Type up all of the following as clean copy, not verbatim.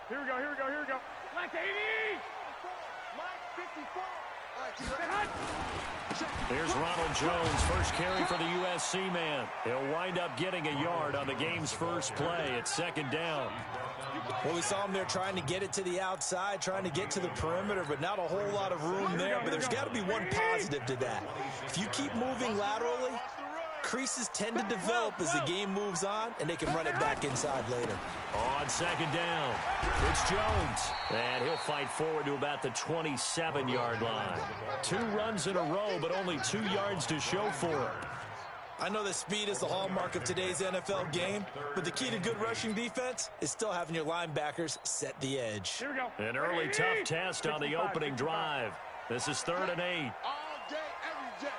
Here we go, here we go, here we go. Mike 80! Mike 54! Here's Ronald Jones, first carry for the USC man. He'll wind up getting a yard on the game's first play at second down. Well, we saw him there trying to get it to the outside, trying to get to the perimeter, but not a whole lot of room there. But there's got to be one positive to that. If you keep moving laterally, creases tend to develop as the game moves on, and they can run it back inside later. On second down, it's Jones. And he'll fight forward to about the 27-yard line. 2 runs in a row, but only 2 yards to show for it. I know that speed is the hallmark of today's NFL game, but the key to good rushing defense is still having your linebackers set the edge. Here we go. An early tough test on the opening drive. This is 3rd and 8. All day, every day.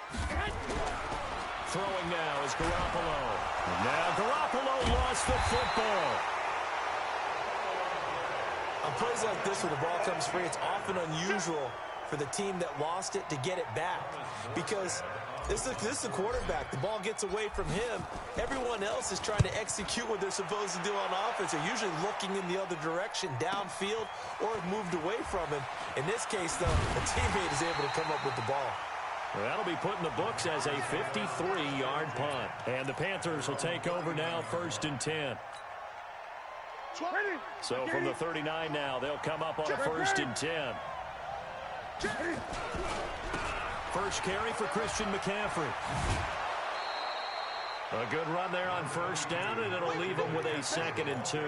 Throwing now is Garoppolo. Now Garoppolo lost the football. On plays like this where the ball comes free, it's often unusual for the team that lost it to get it back, because this is a quarterback. The ball gets away from him. Everyone else is trying to execute what they're supposed to do on offense. They're usually looking in the other direction, downfield, or have moved away from him. In this case, though, a teammate is able to come up with the ball. Well, that'll be put in the books as a 53-yard punt. And the Panthers will take over now, 1st and 10. So from the 39 now, they'll come up on a 1st and 10. First carry for Christian McCaffrey. A good run there on 1st down, and it'll leave them with a 2nd and 2.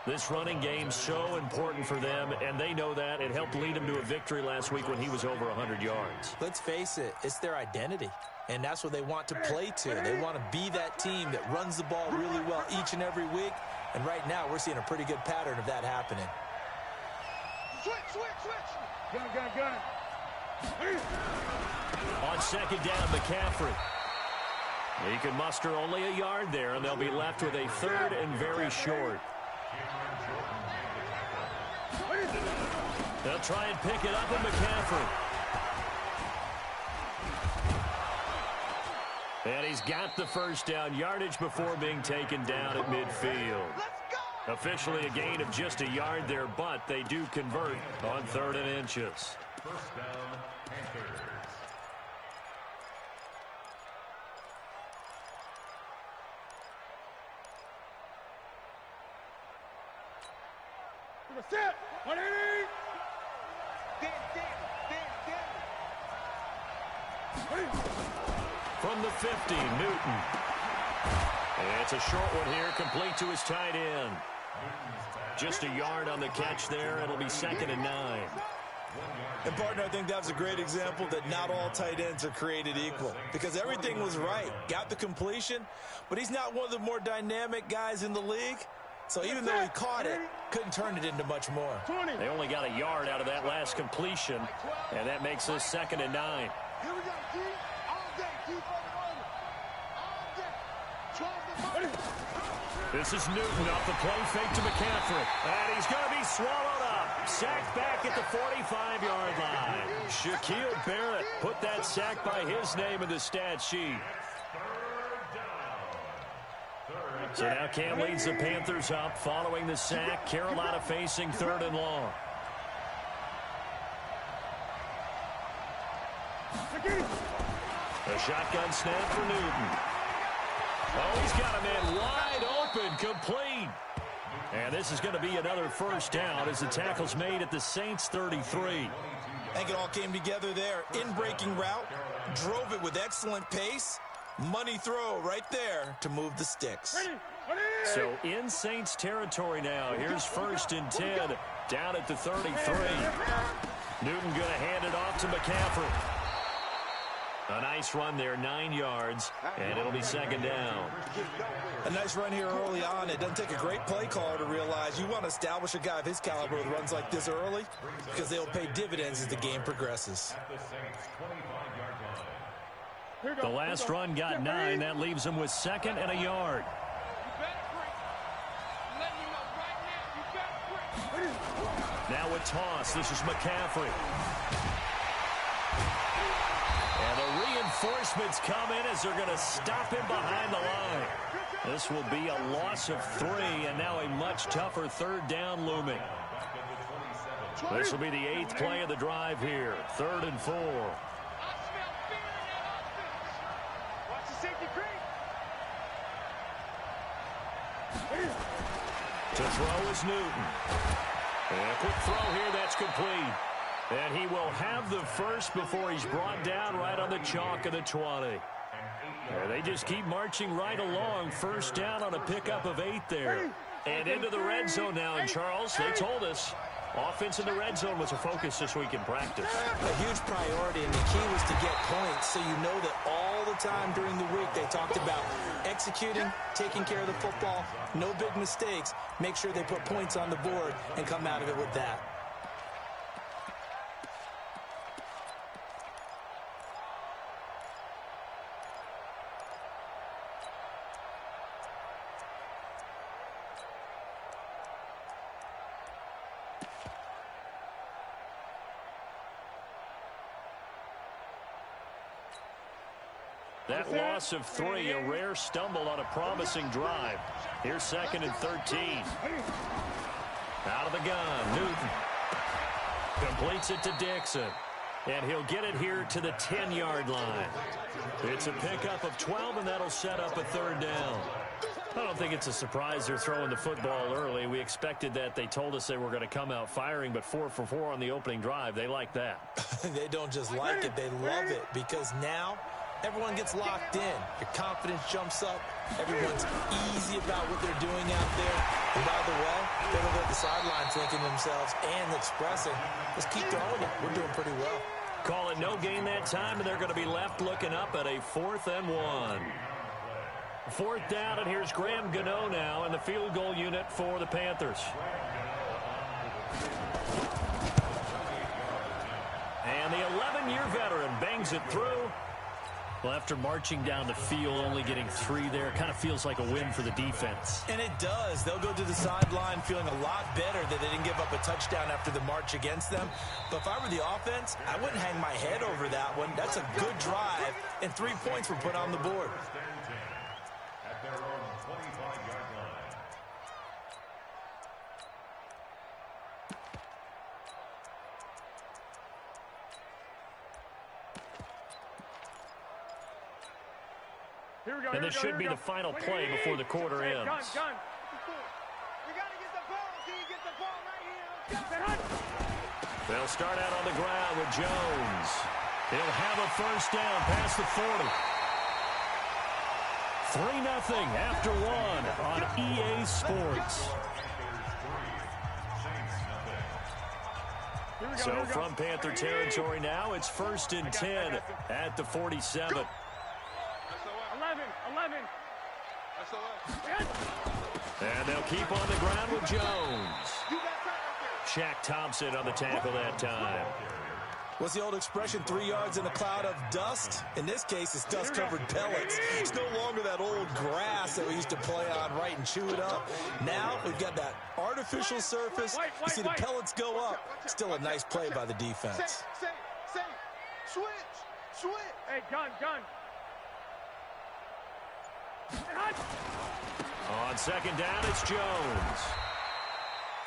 This running game's so important for them, and they know that. It helped lead them to a victory last week when he was over 100 yards. Let's face it, it's their identity, and that's what they want to play to. They want to be that team that runs the ball really well each and every week, and right now we're seeing a pretty good pattern of that happening. Switch, switch, switch. Gun. On 2nd down, McCaffrey. He can muster only a yard there, and they'll be left with a 3rd and very short. They'll try and pick it up with McCaffrey. And he's got the 1st down yardage before being taken down at midfield. Officially a gain of just a yard there, but they do convert on 3rd and inches. 1st down, Panthers. Set. 180. From the 50, Newton. And it's a short one here, complete to his tight end. Just a yard on the catch there. It'll be 2nd and 9. And, partner, I think that was a great example that not all tight ends are created equal, because everything was right. Got the completion, but he's not one of the more dynamic guys in the league. So even though he caught it, couldn't turn it into much more. They only got a yard out of that last completion, and that makes this 2nd and 9. Here we go, D. All day, keep on the order. All day. 12 to 5. This is Newton off the play fake to McCaffrey. And he's going to be swallowed up. Sacked back at the 45-yard line. Shaquille Barrett put that sack by his name in the stat sheet. So now Cam leads the Panthers up following the sack. Carolina facing 3rd and long. A shotgun snap for Newton. Oh, he's got a man wide open, complete. And this is going to be another 1st down as the tackle's made at the Saints' 33. I think it all came together there. In-breaking route, drove it with excellent pace. Money throw right there to move the sticks. So in Saints territory now. Here's 1st and 10 down at the 33. Newton going to hand it off to McCaffrey. A nice run there, 9 yards, and it'll be 2nd down. A nice run here early on. It doesn't take a great play caller to realize you want to establish a guy of his caliber with runs like this early, because they'll pay dividends as the game progresses. The last run got 9. That leaves him with 2nd and a yard. Now a toss. This is McCaffrey. And the reinforcements come in as they're going to stop him behind the line. This will be a loss of 3, and now a much tougher third down looming. This will be the 8th play of the drive here. 3rd and 4. Watch the safety creep. To throw is Newton. And a quick throw here, that's complete. And he will have the first before he's brought down right on the chalk of the 20. They just keep marching right along. First down on a pickup of 8 there. And into the red zone now. And Charles, they told us offense in the red zone was a focus this week in practice. A huge priority, and the key was to get points. So you know that all the time during the week they talked about executing, taking care of the football, no big mistakes. Make sure they put points on the board and come out of it with that. That loss of 3, a rare stumble on a promising drive. Here's 2nd and 13. Out of the gun, Newton. Completes it to Dixon. And he'll get it here to the 10-yard line. It's a pickup of 12, and that'll set up a 3rd down. I don't think it's a surprise they're throwing the football early. We expected that. They told us they were going to come out firing, but 4 for 4 on the opening drive. They like that. They don't just like it, they love it, because now everyone gets locked in. Your confidence jumps up. Everyone's easy about what they're doing out there. And by the way, they're over at the sideline thinking to themselves and expressing, let's keep throwing it. We're doing pretty well. Call it no gain that time, and they're going to be left looking up at a 4th and 1. 4th down, and here's Graham Gano now in the field goal unit for the Panthers. And the 11-year veteran bangs it through. Well, after marching down the field, only getting 3 there, kind of feels like a win for the defense. And it does. They'll go to the sideline feeling a lot better that they didn't give up a touchdown after the march against them. But if I were the offense, I wouldn't hang my head over that one. That's a good drive, and 3 points were put on the board. At their own 25-yard line. Here we go. And this should be the final play before the quarter ends. Gun. You got to get the ball. Can you get the ball right here? They'll start out on the ground with Jones. He'll have a first down past the 40. 3-0 after 1 on EA Sports. So from Panther territory now, it's 1st and 10 at the 47. 11. And they'll keep on the ground with Jones. Shaq Thompson on the tackle that time. What's the old expression, 3 yards in a cloud of dust? In this case, it's dust-covered pellets. It's no longer that old grass that we used to play on, right, and chew it up. Now we've got that artificial surface. You see the pellets go up. Still a nice play by the defense. Switch. Hey, gun. On 2nd down, it's Jones.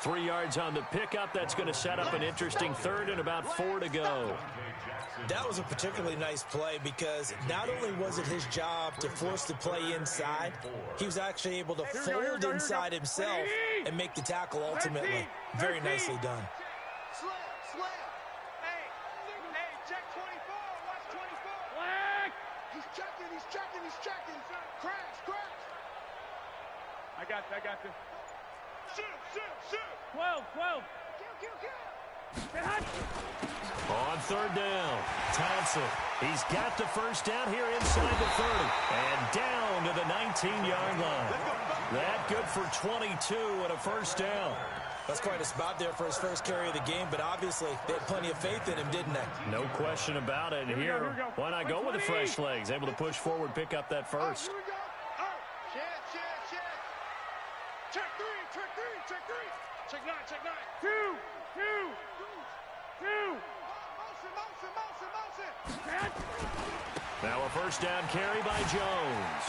3 yards on the pickup. That's going to set up an interesting 3rd and about 4 to go. That was a particularly nice play because not only was it his job to force the play inside, he was actually able to fold inside himself and make the tackle ultimately. Very nicely done. Slam. Hey, check 24. Watch 24. Black. He's checking. Crash. I got this. Shoot. 12. On 3rd down, Thompson. He's got the first down here inside the 30. And down to the 19-yard line. That good for 22 and a first down. That's quite a spot there for his first carry of the game, but obviously they had plenty of faith in him, didn't they? No question about it. And here, why not go with the fresh legs? Able to push forward, pick up that first. Here we go. Check three. Check 9. 2. Motion. Now a first down carry by Jones.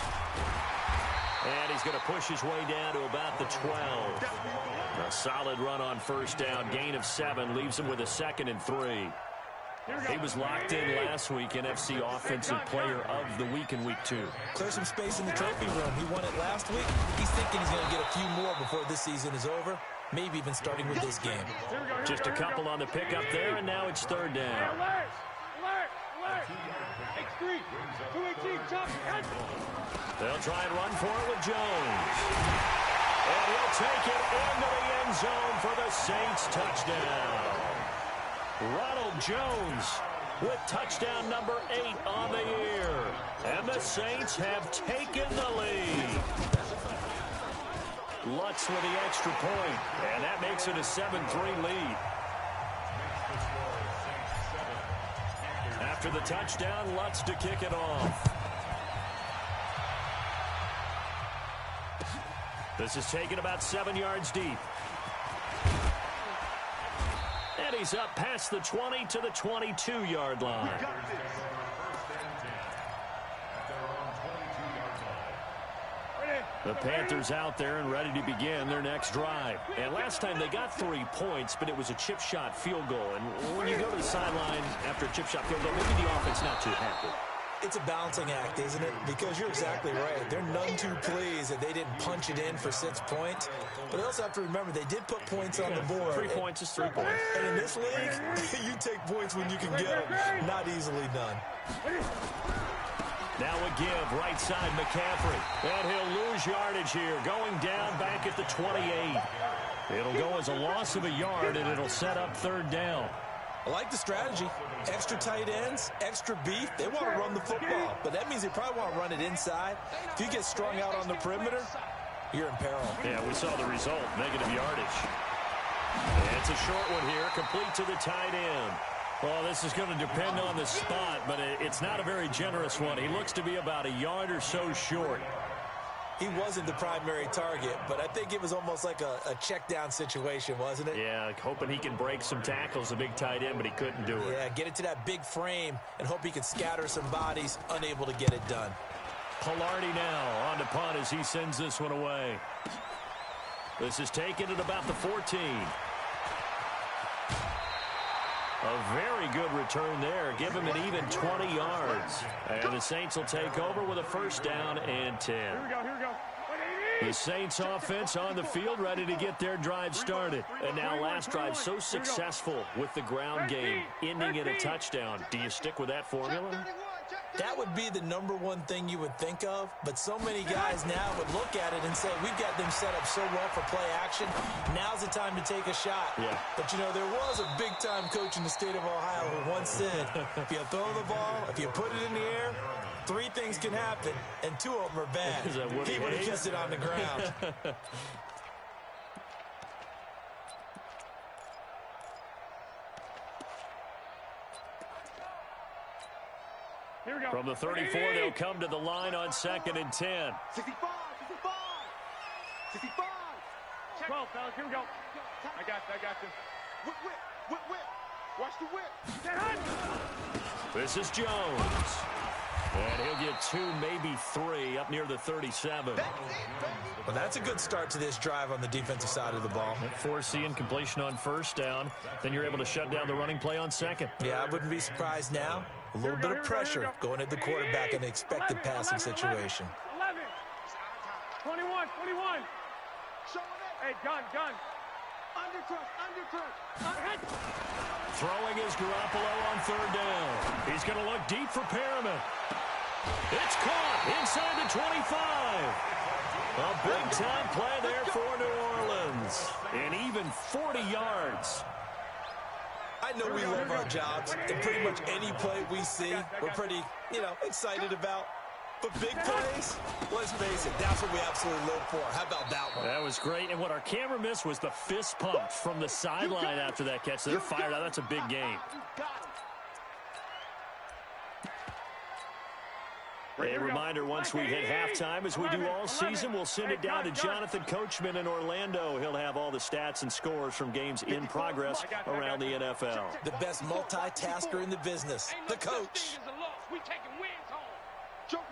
And he's going to push his way down to about the 12. A solid run on first down. Gain of 7 leaves him with a 2nd and 3. He was locked in last week, NFC Offensive Player of the Week in Week 2. Clear some space in the trophy room. He won it last week. He's thinking he's going to get a few more before this season is over, maybe even starting with this game. Just a couple on the pickup there, and now it's 3rd down. They'll try and run for it with Jones. And he'll take it into the end zone for the Saints touchdown. Ronald Jones with touchdown number 8 on the year. And the Saints have taken the lead. Lutz with the extra point, and that makes it a 7-3 lead. After the touchdown, Lutz to kick it off. This is taken about 7 yards deep. And he's up past the 20 to the 22-yard line. The Panthers out there and ready to begin their next drive. And last time they got 3 points, but it was a chip shot field goal. And when you go to the sideline after a chip shot field goal, maybe the offense not too happy. It's a balancing act, isn't it? Because you're exactly right. They're none too pleased that they didn't punch it in for 6 points. But they also have to remember they did put points on the board. 3 points is 3 points. And in this league, you take points when you can get them. Not easily done. Now a give, right side McCaffrey. And he'll lose yardage here, going down back at the 28. It'll go as a loss of a yard, and it'll set up 3rd down. I like the strategy. Extra tight ends, extra beef. They want to run the football, but that means they probably want to run it inside. If you get strung out on the perimeter, you're in peril. Yeah, we saw the result, negative yardage. And it's a short one here, complete to the tight end. Well, this is going to depend on the spot, but it's not a very generous one. He looks to be about a yard or so short. He wasn't the primary target, but I think it was almost like a check-down situation, wasn't it? Yeah, hoping he can break some tackles, a big tight end, but he couldn't do it. Yeah, get it to that big frame and hope he can scatter some bodies, unable to get it done. Pilardi now on to punt as he sends this one away. This is taken at about the 14. A very good return there. Give him an even 20 yards. And the Saints will take over with a 1st down and 10. Here we go. The Saints offense on the field ready to get their drive started. And now last drive so successful with the ground game, ending in a touchdown. Do you stick with that formula? That would be the #1 thing you would think of, but so many guys now would look at it and say, we've got them set up so well for play action. Now's the time to take a shot. Yeah. But, you know, there was a big-time coach in the state of Ohio who once said, if you throw the ball, if you put it in the air, 3 things can happen, and 2 of them are bad. He would have kissed it on the ground. From the 34, they'll come to the line on 2nd and 10. 65. 12, fellas, here we go. I got you. Whip. Watch the whip. This is Jones. And he'll get 2, maybe 3 up near the 37. Well, that's a good start to this drive on the defensive side of the ball. Foreseeing completion on 1st down. Then you're able to shut down the running play on 2nd. Yeah, I wouldn't be surprised now. A little bit of pressure going at the quarterback in an expected passing situation. 11. 21. Hey, gun. Undercut. Throwing is Garoppolo on 3rd down. He's going to look deep for Perriman. It's caught inside the 25. A big-time play there for New Orleans. And even 40 yards. I know we love our jobs, and pretty much any play we see, we're pretty, excited about. But big plays, let's face it, that's what we absolutely live for. How about that one? That was great. And what our camera missed was the fist pump from the sideline after that catch. They're fired out. That's a big game. A reminder, once we hit halftime, as we do all season, we'll send it down to Jonathan Coachman in Orlando. He'll have all the stats and scores from games in progress around the NFL. The best multitasker in the business, the coach. We taking wins home. Joker.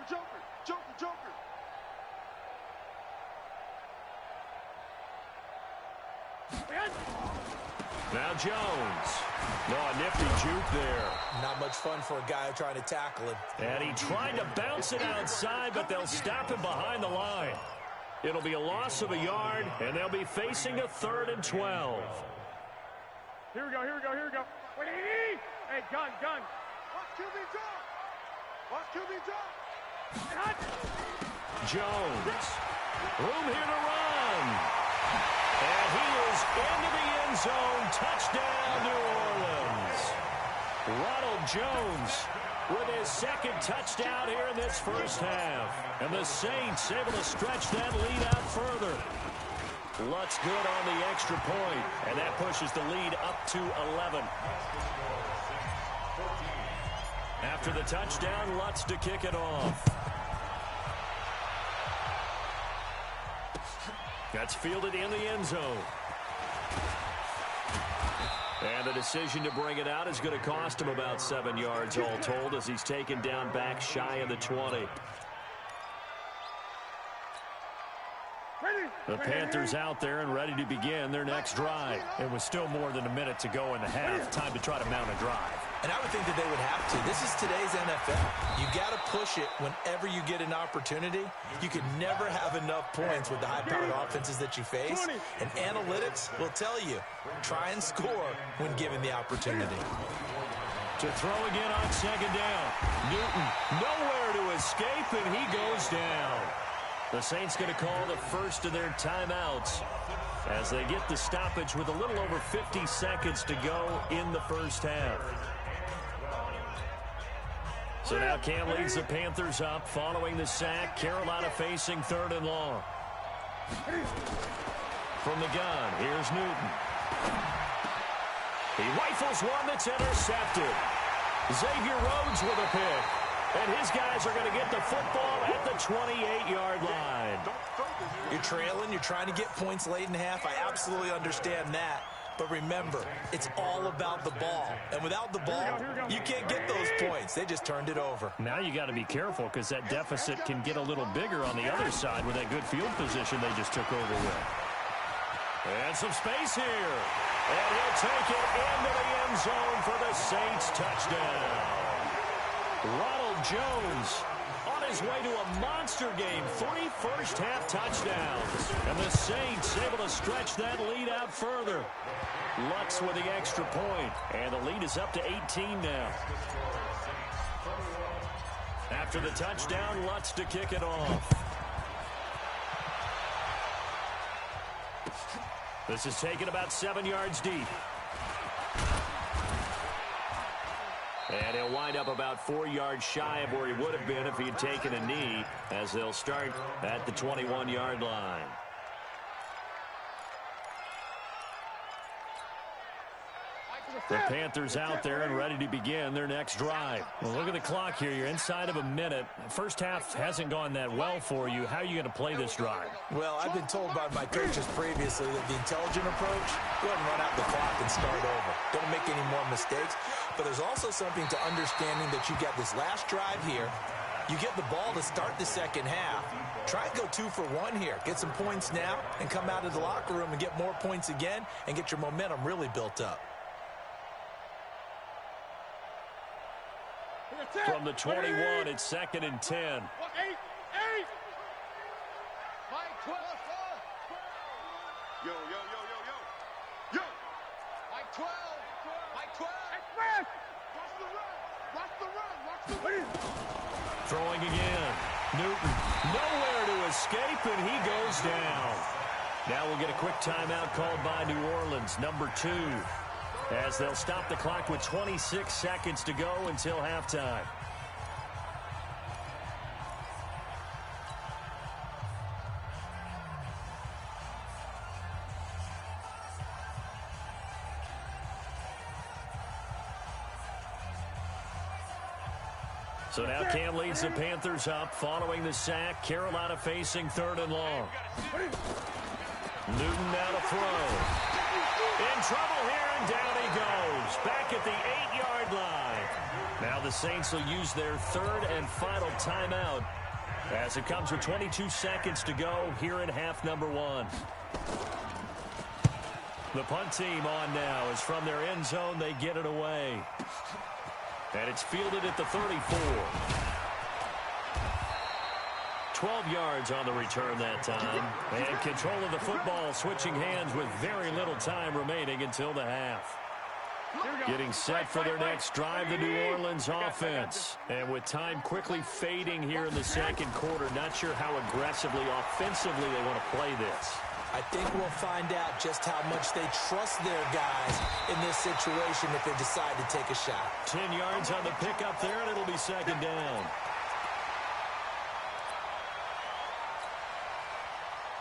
Now Jones. Oh, a nifty juke there. Not much fun for a guy trying to tackle him. And he tried to bounce it outside, but they'll stop him behind the line. It'll be a loss of a yard, and they'll be facing a 3rd and 12. Here we go, here we go, here we go. Wait, hey, gun. Watch QB drop. Watch QB drop. Jones. Room here to run. And he is into the end zone. Touchdown, New Orleans. Ronald Jones with his 2nd touchdown here in this first half. And the Saints able to stretch that lead out further. Lutz good on the extra point, and that pushes the lead up to 11. After the touchdown, Lutz to kick it off. That's fielded in the end zone. And the decision to bring it out is going to cost him about 7 yards all told as he's taken down back shy of the 20. The Panthers out there and ready to begin their next drive. It was still more than a minute to go in the half. Time to try to mount a drive. And I would think that they would have to. This is today's NFL. You got to push it whenever you get an opportunity. You can never have enough points with the high-powered offenses that you face. And analytics will tell you, try and score when given the opportunity. To throw again on 2nd down. Newton nowhere to escape, and he goes down. The Saints going to call the first of their timeouts as they get the stoppage with a little over 50 seconds to go in the first half. So now Cam leads the Panthers up following the sack. Carolina facing 3rd and long. From the gun, here's Newton. He rifles one that's intercepted. Xavier Rhodes with a pick. And his guys are going to get the football at the 28-yard line. You're trailing. You're trying to get points late in half. I absolutely understand that. But remember, it's all about the ball. And without the ball, you can't get those points. They just turned it over. Now you got to be careful because that deficit can get a little bigger on the other side with that good field position they just took over with. And some space here. And he'll take it into the end zone for the Saints touchdown. Ronald Jones on his way to a monster game. 3 first-half touchdowns. And the Saints able to stretch that lead out further. Lutz with the extra point. And the lead is up to 18 now. After the touchdown, Lutz to kick it off. This is taken about 7 yards deep. And he'll wind up about 4 yards shy of where he would have been if he had taken a knee, as they'll start at the 21-yard line. The Panthers out there and ready to begin their next drive. Well, look at the clock here. You're inside of a minute. First half hasn't gone that well for you. How are you going to play this drive? Well, I've been told by my coaches previously that the intelligent approach, go ahead and run out the clock and start over. Don't make any more mistakes. But there's also something to understanding that you got this last drive here. You get the ball to start the second half. Try and go 2 for 1 here. Get some points now and come out of the locker room and get more points again and get your momentum really built up. From the 21, it's 2nd and 10. 8. Mike 12. Yo. Mike 12. Mike 12. Express. Watch the run. Throwing again. Newton nowhere to escape, and he goes down. Now we'll get a quick timeout called by New Orleans, number 2. As they'll stop the clock with 26 seconds to go until halftime. So now Cam leads the Panthers up following the sack. Carolina facing 3rd and long. Newton now to throw. In trouble here, and down he goes. Back at the 8-yard line. Now the Saints will use their 3rd and final timeout as it comes with 22 seconds to go here in half number 1. The punt team on now is from their end zone. They get it away. And it's fielded at the 34. 12 yards on the return that time. And control of the football switching hands with very little time remaining until the half. Getting set for their next drive, the New Orleans offense. And with time quickly fading here in the second quarter, not sure how aggressively, offensively they want to play this. I think we'll find out just how much they trust their guys in this situation if they decide to take a shot. 10 yards on the pickup there, and it'll be second down.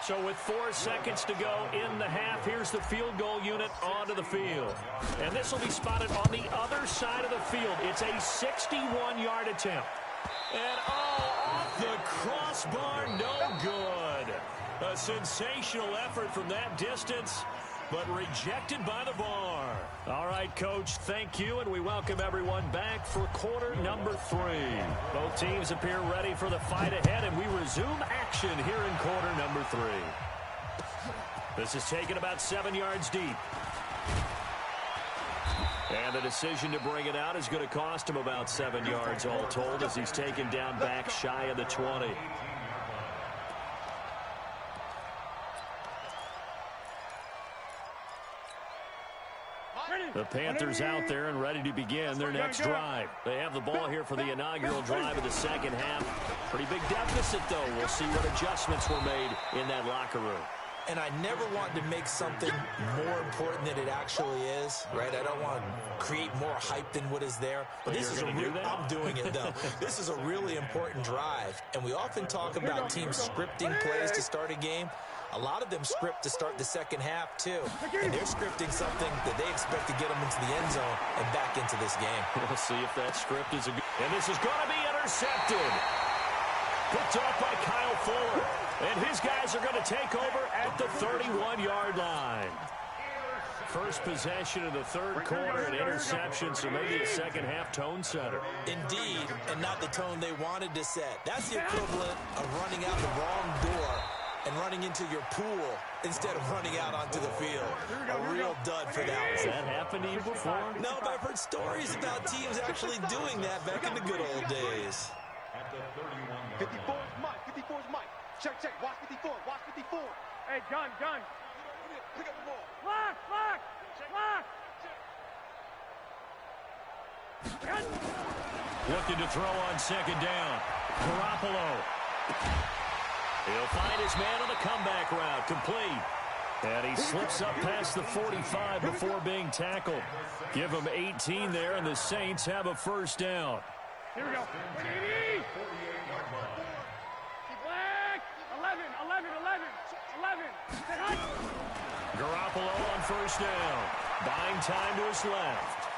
So with 4 seconds to go in the half, here's the field goal unit onto the field. And this will be spotted on the other side of the field. It's a 61-yard attempt. And, off the crossbar, no good. A sensational effort from that distance, but rejected by the bar. All right, Coach, thank you, and we welcome everyone back for quarter number 3. Both teams appear ready for the fight ahead, and we resume action here in quarter number 3. This is taken about 7 yards deep. And the decision to bring it out is going to cost him about 7 yards all told as he's taken down back shy of the 20. The Panthers out there and ready to begin their next drive. They have the ball here for the inaugural drive of the second half. Pretty big deficit, though. We'll see what adjustments were made in that locker room. And I never want to make something more important than it actually is, right? I don't want to create more hype than what is there. But this is a real, I'm doing it, though. This is a really important drive. And we often talk about teams scripting plays to start a game. A lot of them script to start the second half, too. And they're scripting something that they expect to get them into the end zone and back into this game. We'll see if that script is a good... And this is going to be intercepted. Picked off by Kyle Fuller. And his guys are going to take over at the 31-yard line. First possession of the third quarter, an interception, so maybe a second-half tone setter. Indeed, and not the tone they wanted to set. That's the equivalent of running out the wrong door and running into your pool instead of running out onto the field. A real dud for that one. Has that happened to you before? No, but I've heard stories about teams actually doing that back in the good old days. 54 is Mike. 54 is Mike. Check, check. Watch 54. Watch 54. Hey, gun. Pick up the ball. Lock. Looking to throw on second down. Garoppolo. He'll find his man on the comeback route. Complete. And he slips up past the 45 before being tackled. Give him 18 there, and the Saints have a first down. Here we go. 11. Garoppolo on first down. Buying time to his left.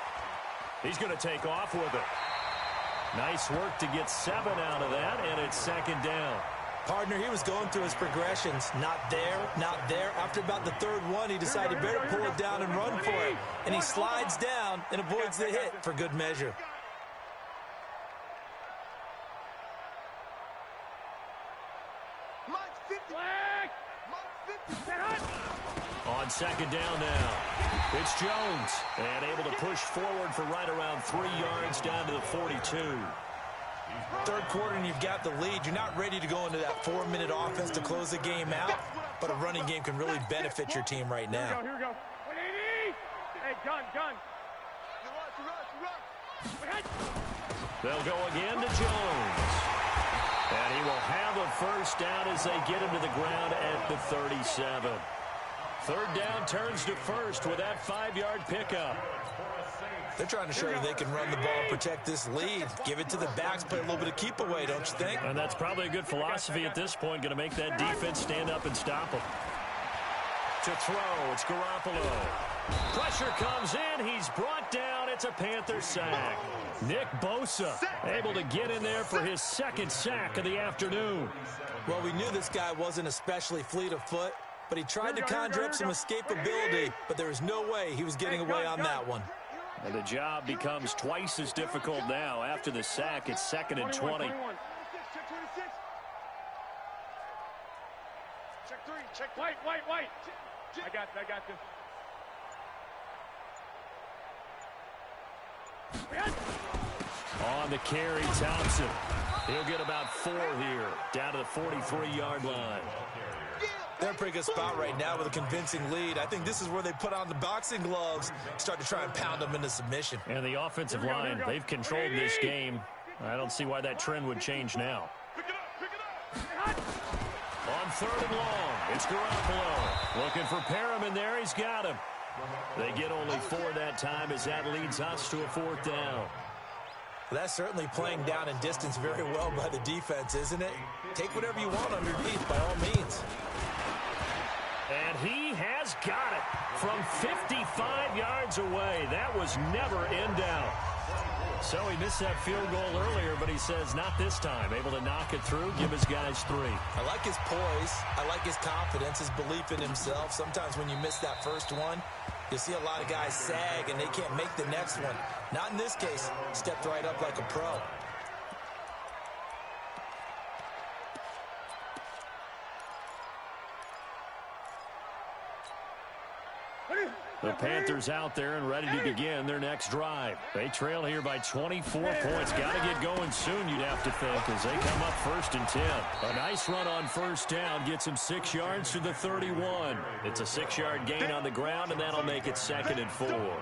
He's going to take off with it. Nice work to get 7 out of that, and it's second down. Partner, he was going through his progressions. Not there. After about the third one, he decided better pull it down and run for it. And he slides down and avoids the hit for good measure. On second down now, it's Jones. And able to push forward for right around 3 yards down to the 42. Third quarter and you've got the lead. You're not ready to go into that 4-minute offense to close the game out, but a running game can really benefit your team right now. Here we go. 180. Hey, gun. They'll go again to Jones. And he will have a first down as they get him to the ground at the 37. Third down turns to first with that 5-yard pickup. They're trying to show you they can run the ball and protect this lead. Give it to the backs, play a little bit of keep away, don't you think? And that's probably a good philosophy at this point, going to make that defense stand up and stop them. To throw, it's Garoppolo. Pressure comes in, he's brought down, it's a Panther sack. Nick Bosa able to get in there for his second sack of the afternoon. Well, we knew this guy wasn't especially fleet of foot, but he tried to conjure up some escapability, but there was no way he was getting away on that one. And the job becomes twice as difficult now. After the sack, it's second and 20. Check 3. Check white. I got this. On the carry, Thompson. He'll get about 4 here, down to the 43-yard line. They're in a pretty good spot right now with a convincing lead. I think this is where they put on the boxing gloves, start to try and pound them into submission. And the offensive line, they've controlled this game. I don't see why that trend would change now. On 3rd and long, it's Garoppolo. Looking for Perriman there. He's got him. They get only 4 that time as that leads us to a 4th down. Well, that's certainly playing down in distance very well by the defense, isn't it? Take whatever you want underneath by all means. And he has got it from 55 yards away. That was never in doubt. So he missed that field goal earlier, but he says not this time. Able to knock it through, give his guys 3. I like his poise. I like his confidence, his belief in himself. Sometimes when you miss that first one, you see a lot of guys sag and they can't make the next one. Not in this case. Stepped right up like a pro. The Panthers out there and ready to begin their next drive. They trail here by 24 points. Got to get going soon, you'd have to think, as they come up 1st and 10. A nice run on 1st down gets him 6 yards to the 31. It's a 6-yard gain on the ground, and that'll make it 2nd and 4.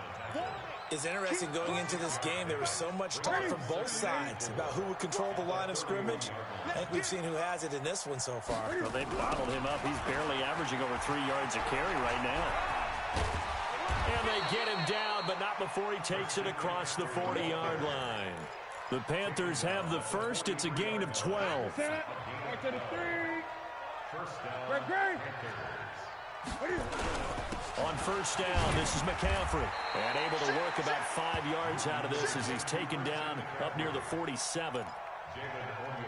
It's interesting going into this game. There was so much talk from both sides about who would control the line of scrimmage. I think we've seen who has it in this one so far. Well, they bottled him up. He's barely averaging over 3 yards a carry right now. And they get him down, but not before he takes it across the 40-yard line. The Panthers have the first. It's a gain of 12. On 1st down, this is McCaffrey. And able to work about 5 yards out of this as he's taken down up near the 47.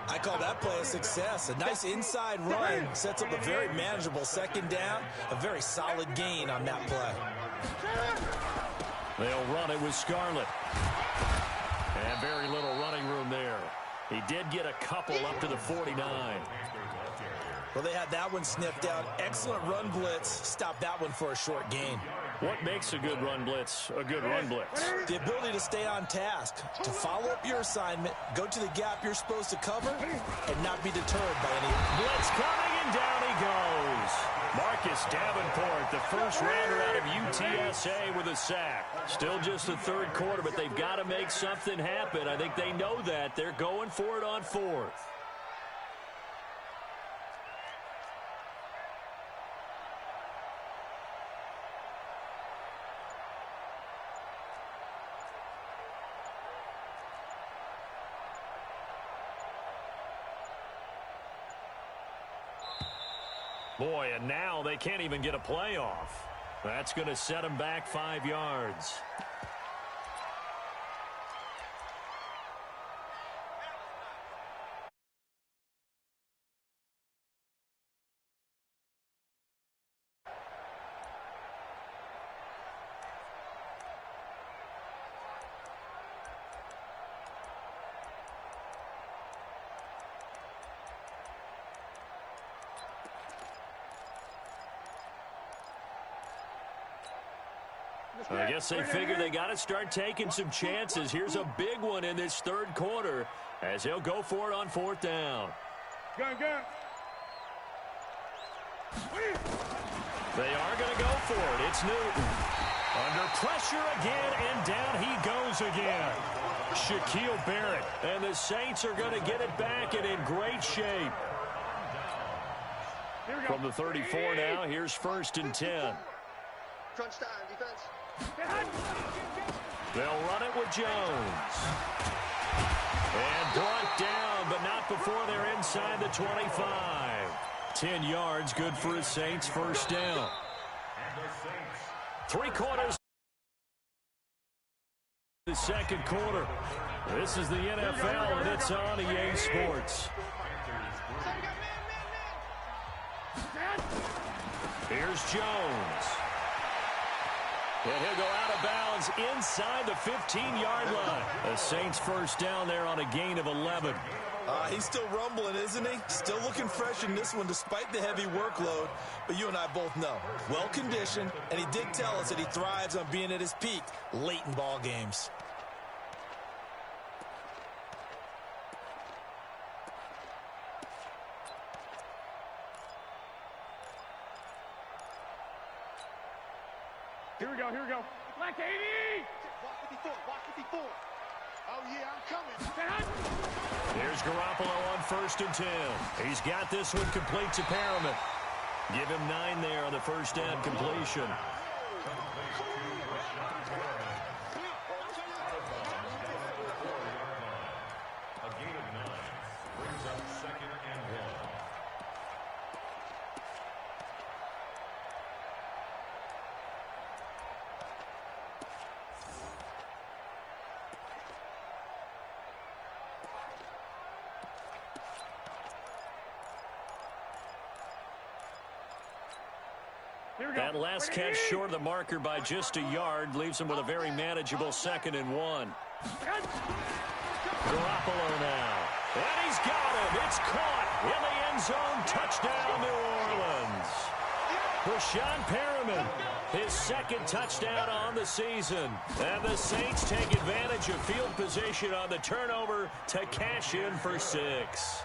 I call that play a success. A nice inside run sets up a very manageable 2nd down. A very solid gain on that play. They'll run it with Scarlett. And very little running room there. He did get a couple up to the 49. Well, they had that one sniffed out. Excellent run blitz. Stopped that one for a short gain. What makes a good run blitz a good run blitz? The ability to stay on task, to follow up your assignment, go to the gap you're supposed to cover, and not be deterred by any. Blitz coming, and down he goes. Marcus Davenport, the first rounder out of UTSA with a sack. Still just the 3rd quarter, but they've got to make something happen. I think they know that. They're going for it on 4th. Boy, and now they can't even get a play off. That's going to set them back 5 yards. I guess they figure they got to start taking some chances. Here's a big one in this 3rd quarter as he'll go for it on 4th down. Gun. They are going to go for it. It's Newton. Under pressure again, and down he goes again. Shaquille Barrett. And the Saints are going to get it back and in great shape. From the 34 now, here's 1st and 10. Crunch time, defense. They'll run it with Jones. And brought down, but not before they're inside the 25. 10 yards, good for his Saints, 1st down. 3 quarters. The 2nd quarter. This is the NFL, and it's on EA Sports. Here's Jones. And he'll go out of bounds inside the 15-yard line. The Saints 1st down there on a gain of 11. He's still rumbling, isn't he? Still looking fresh in this one despite the heavy workload. But you and I both know, well-conditioned, and he did tell us that he thrives on being at his peak late in ball games. Here we go, here we go. Black 80! Watch it before, watch it before. Oh, yeah, I'm coming. Here's Garoppolo on 1st and 10. He's got this one complete to Perriman. Give him 9 there on the first down completion. A gain of 9 brings up 2nd and 1. That last catch short of the marker by just a yard leaves him with a very manageable 2nd and 1. Garoppolo now. And he's got him. It's caught in the end zone. Touchdown, New Orleans. Rashawn Perriman, his 2nd touchdown on the season. And the Saints take advantage of field position on the turnover to cash in for 6.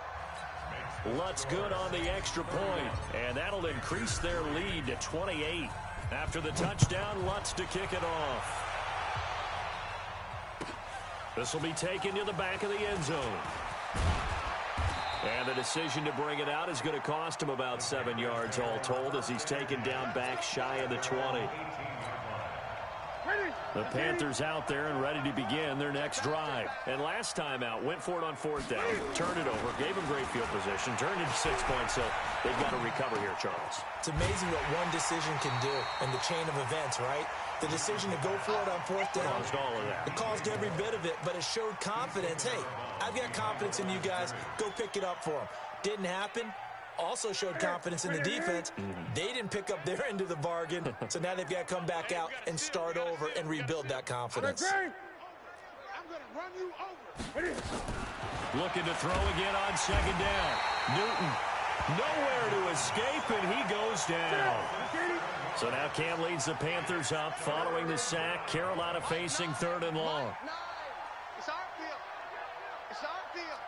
Lutz good on the extra point, and that'll increase their lead to 28. After the touchdown, Lutz to kick it off. This will be taken to the back of the end zone. And the decision to bring it out is going to cost him about 7 yards all told as he's taken down back shy of the 20. The Panthers out there and ready to begin their next drive. And last time out, went for it on 4th down, turned it over, gave them great field position, turned into 6 points, so they've got to recover here, Charles. It's amazing what one decision can do in the chain of events, right? The decision to go for it on 4th down. Caused all of that. It caused every bit of it, but it showed confidence. Hey, I've got confidence in you guys. Go pick it up for them. Didn't happen. Also showed confidence in the defense. They didn't pick up their end of the bargain, so now they've got to come back out and start over and rebuild that confidence. I'm going to run you over. Looking to throw again on 2nd down. Newton nowhere to escape, and he goes down. So now Cam leads the Panthers up following the sack. Carolina facing 3rd and long. It's our field. It's our field.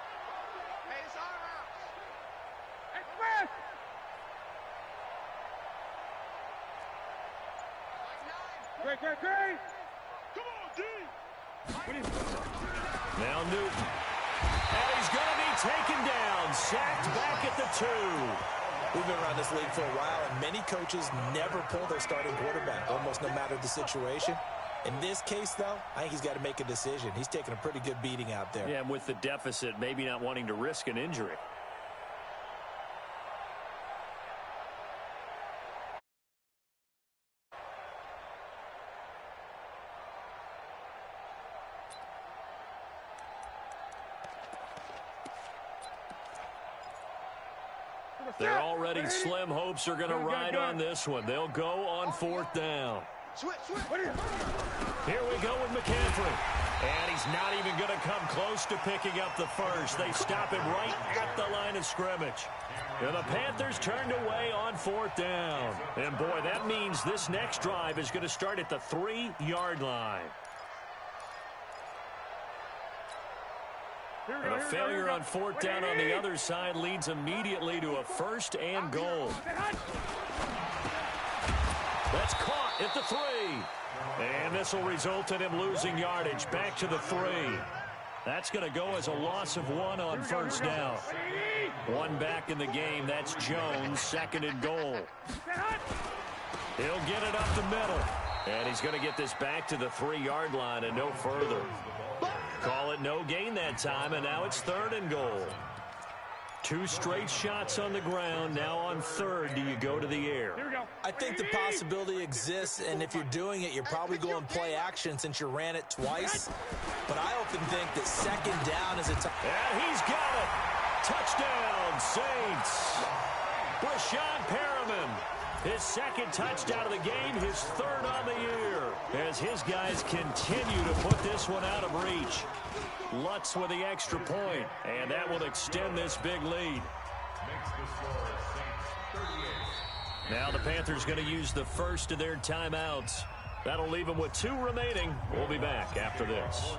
Hey, it's our house. Express! Great. Come on, D! Now Newton. And he's going to be taken down. Sacked back at the 2. We've been around this league for a while, and many coaches never pull their starting quarterback, almost no matter the situation. In this case, though, I think he's got to make a decision. He's taking a pretty good beating out there. Yeah, and with the deficit, maybe not wanting to risk an injury. They're already slim hopes are going to ride on this one. They'll go on 4th down. Switch. Here we go with McCaffrey. And he's not even going to come close to picking up the first. They stop him right at the line of scrimmage. And the Panthers turned away on 4th down. And boy, that means this next drive is going to start at the 3-yard line. And a failure on 4th down on the other side leads immediately to a 1st and goal. That's caught at the 3. And this will result in him losing yardage back to the 3. That's going to go as a loss of 1 on 1st down. 1 back in the game. That's Jones, 2nd and goal. He'll get it up the middle. And he's going to get this back to the 3-yard line and no further. Call it no gain that time, and now it's 3rd and goal. 2 straight shots on the ground. Now on 3rd, do you go to the air? I think the possibility exists, and if you're doing it, you're probably going play action since you ran it twice. But I often think that 2nd down is a time. And he's got it. Touchdown, Saints. Rashawn Perriman. His 2nd touchdown of the game, his 3rd on the year. As his guys continue to put this one out of reach. Lutz with the extra point, and that will extend this big lead. Now the Panthers going to use the first of their timeouts. That'll leave them with 2 remaining. We'll be back after this.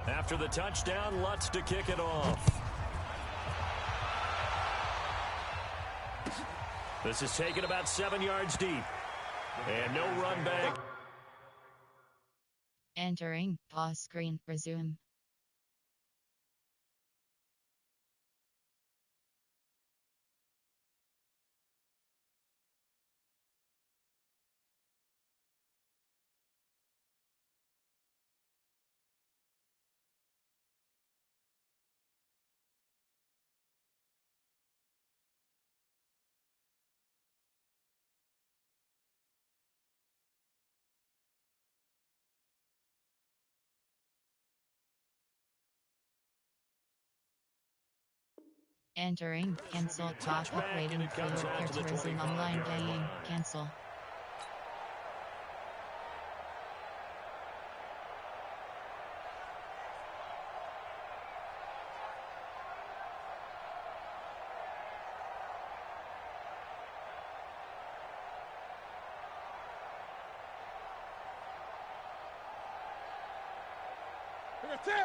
After the touchdown, Lutz to kick it off. This is taken about 7 yards deep. And no run back. Entering pause screen. Resume. Entering cancel clock waiting for your player to resume online game. Cancel.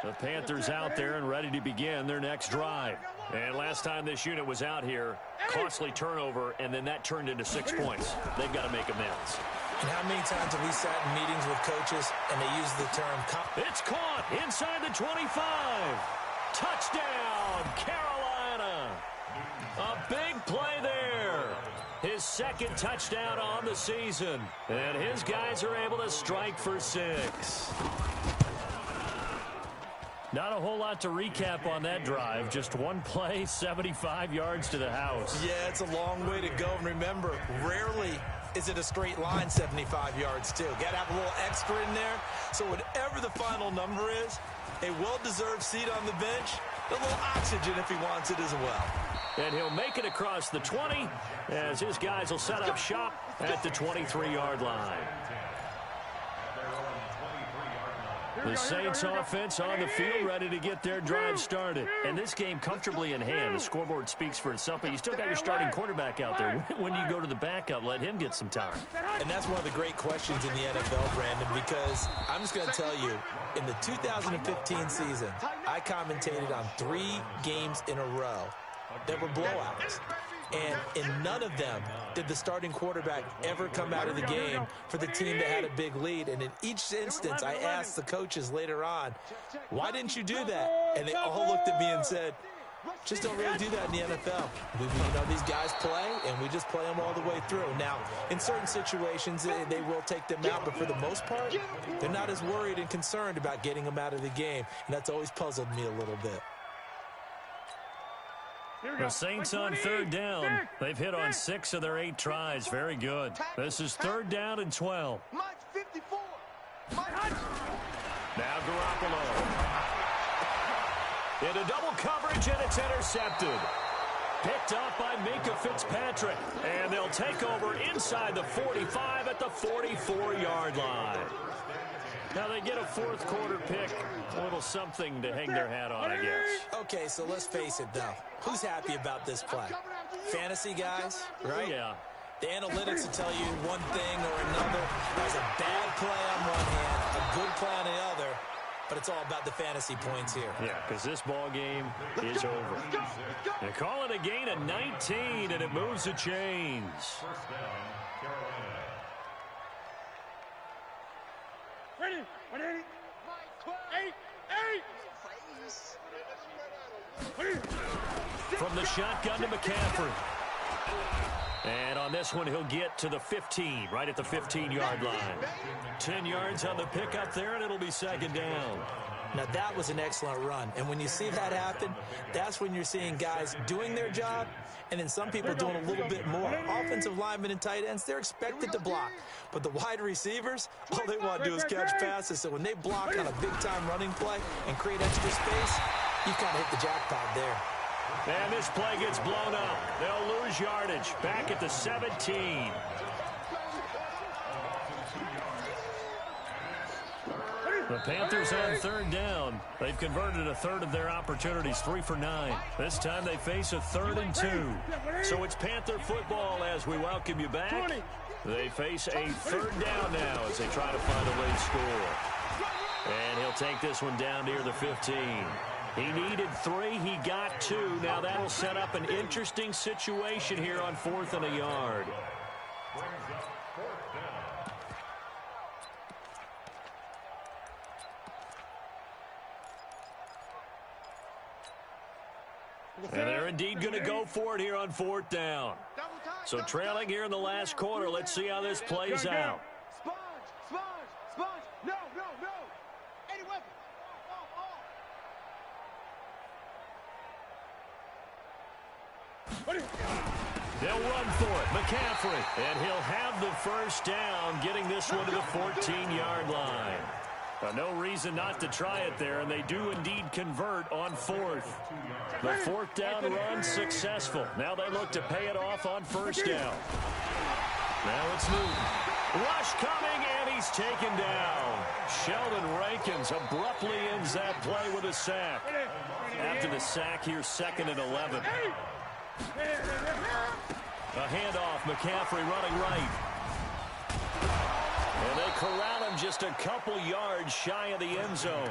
The Panthers out there and ready to begin their next drive. And last time this unit was out here, costly turnover, and then that turned into 6 points. They've got to make amends. And how many times have we sat in meetings with coaches and they use the term... It's caught inside the 25. Touchdown, Carolina. A big play there. His second touchdown on the season. And his guys are able to strike for 6. Not a whole lot to recap on that drive. Just one play, 75 yards to the house. Yeah, it's a long way to go. And remember, rarely is it a straight line 75 yards, too. Got to have a little extra in there. So whatever the final number is, a well-deserved seat on the bench, a little oxygen if he wants it as well. And he'll make it across the 20 as his guys will set up shop at the 23-yard line. The Saints offense on the field ready to get their drive started. And this game comfortably in hand. The scoreboard speaks for itself, but you still got your starting quarterback out there. When do you go to the backup? Let him get some time. And that's one of the great questions in the NFL, Brandon, because I'm just going to tell you, in the 2015 season, I commentated on 3 games in a row that were blowouts. And in none of them did the starting quarterback ever come out of the game for the team that had a big lead. And in each instance, I asked the coaches later on, why didn't you do that? And they all looked at me and said, just don't really do that in the NFL. These guys play, and we just play them all the way through. Now, in certain situations, they will take them out, but for the most part, they're not as worried and concerned about getting them out of the game. And that's always puzzled me a little bit. The Saints on third down. They've hit on 6 of their 8 tries. Very good. This is third down and 12. Now Garoppolo. Into double coverage, and it's intercepted. Picked up by Minkah Fitzpatrick. And they'll take over inside the 45 at the 44-yard line. Now they get a fourth quarter pick. A little something to hang their hat on, I guess. Okay, so let's face it, though. Who's happy about this play? Fantasy guys, right? Yeah. The analytics will tell you one thing or another. There's a bad play on one hand, a good play on the other, but it's all about the fantasy points here. Yeah, because this ball game is over. They call it a gain of 19, and it moves the chains. First down, Carolina. Ready? 8. From the shotgun to McCaffrey. And on this one, he'll get to the 15, right at the 15-yard line. 10 yards on the pickup there, and it'll be second down. Now, that was an excellent run. And when you see that happen, that's when you're seeing guys doing their job, and then some people doing a little bit more. Offensive linemen and tight ends, they're expected to block. But the wide receivers, all they want to do is catch passes. So when they block on a big-time running play and create extra space, you kind of hit the jackpot there. And this play gets blown up. They'll lose yardage. Back at the 17. The Panthers on third down. They've converted a third of their opportunities, 3 for 9. This time they face a 3rd and 2. So it's Panther football as we welcome you back. They face a 3rd down now as they try to find a late score. And he'll take this one down near the 15. He needed 3. He got 2. Now that'll set up an interesting situation here on 4th and a yard. And they're indeed going to go for it here on 4th down. So trailing here in the last quarter. Let's see how this plays out. Sponge. No. Any weapon. They'll run for it. McCaffrey. And he'll have the first down, getting this one to the 14-yard line. No reason not to try it there, and they do indeed convert on 4th. The 4th down run successful. Now they look to pay it off on 1st down. Now it's Newton. Rush coming, and he's taken down. Sheldon Rankins abruptly ends that play with a sack. After the sack here, 2nd and 11. A handoff, McCaffrey running right. And they corral him just a couple yards shy of the end zone.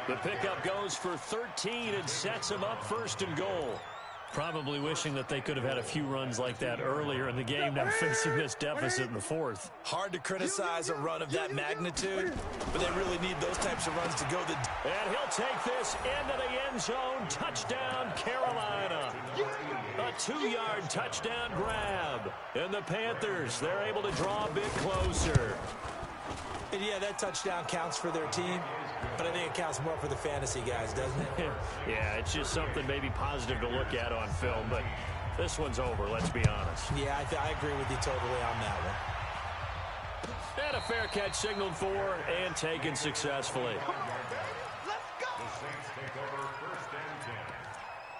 The pickup goes for 13 and sets him up 1st and goal. Probably wishing that they could have had a few runs like that earlier in the game, now facing this deficit in the 4th. Hard to criticize a run of that magnitude, but they really need those types of runs to go the... And he'll take this into the end zone. Touchdown, Carolina. A 2-yard touchdown grab. And the Panthers, they're able to draw a bit closer. And yeah, that touchdown counts for their team, but I think it counts more for the fantasy guys, doesn't it? Yeah, it's just something maybe positive to look at on film, but this one's over, let's be honest. Yeah, I agree with you totally on that one. And a fair catch signaled for and taken successfully. Let's go. The Saints take over 1st and 10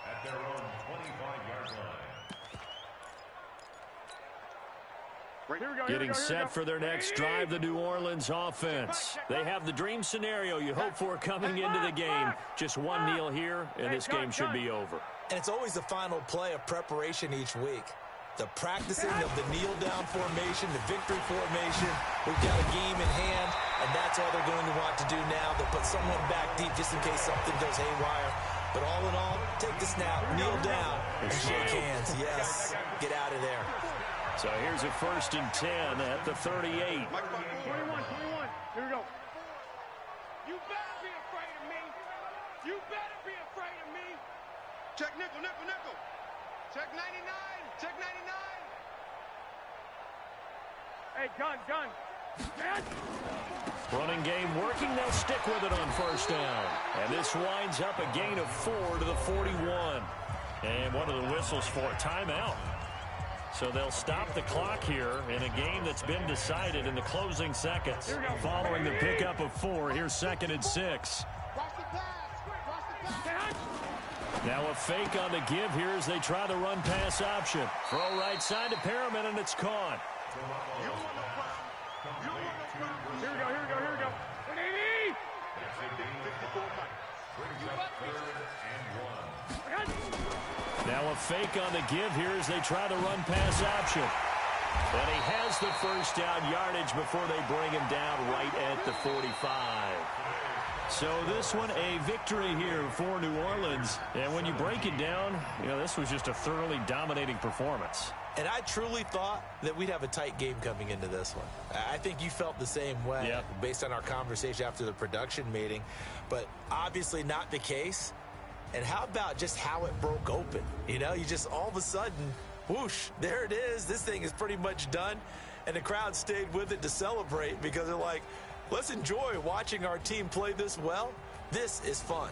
at their own 25-yard line. Getting set for their next drive, the New Orleans offense. They have the dream scenario you hope for coming into the game. Just one kneel here, and this game should be over. And it's always the final play of preparation each week. The practicing of the kneel-down formation, the victory formation. We've got a game in hand, and that's all they're going to want to do now. They'll put someone back deep just in case something goes haywire. But all in all, take the snap, kneel down, and shake hands. Yes, get out of there. So here's a 1st and 10 at the 38. 21. Here we go. You better be afraid of me. You better be afraid of me. Check nickel. Check 99. Check 99. Hey, gun. Running game working. They'll stick with it on 1st down. And this winds up a gain of 4 to the 41. And what are the whistles for? Timeout. So they'll stop the clock here in a game that's been decided in the closing seconds. Following the pickup of 4, here's 2nd and 6. Now a fake on the give here as they try the run-pass option. Throw right side to Perriman, and it's caught. Here we go. Now a fake on the give here as they try the run-pass option. And he has the 1st down yardage before they bring him down right at the 45. So this one a victory here for New Orleans. And when you break it down, this was just a thoroughly dominating performance. And I truly thought that we'd have a tight game coming into this one. I think you felt the same way based on our conversation after the production meeting. But obviously not the case. And how about just how it broke open? You just all of a sudden, whoosh, there it is. This thing is pretty much done. And the crowd stayed with it to celebrate because they're like, let's enjoy watching our team play this well. This is fun.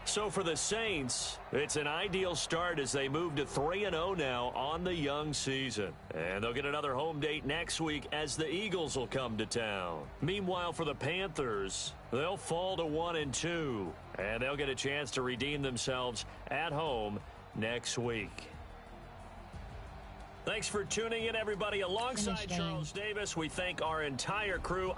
So for the Saints, it's an ideal start as they move to 3-0 now on the young season. And they'll get another home date next week as the Eagles will come to town. Meanwhile, for the Panthers, they'll fall to 1-2. And they'll get a chance to redeem themselves at home next week. Thanks for tuning in, everybody. Alongside Charles Davis, we thank our entire crew.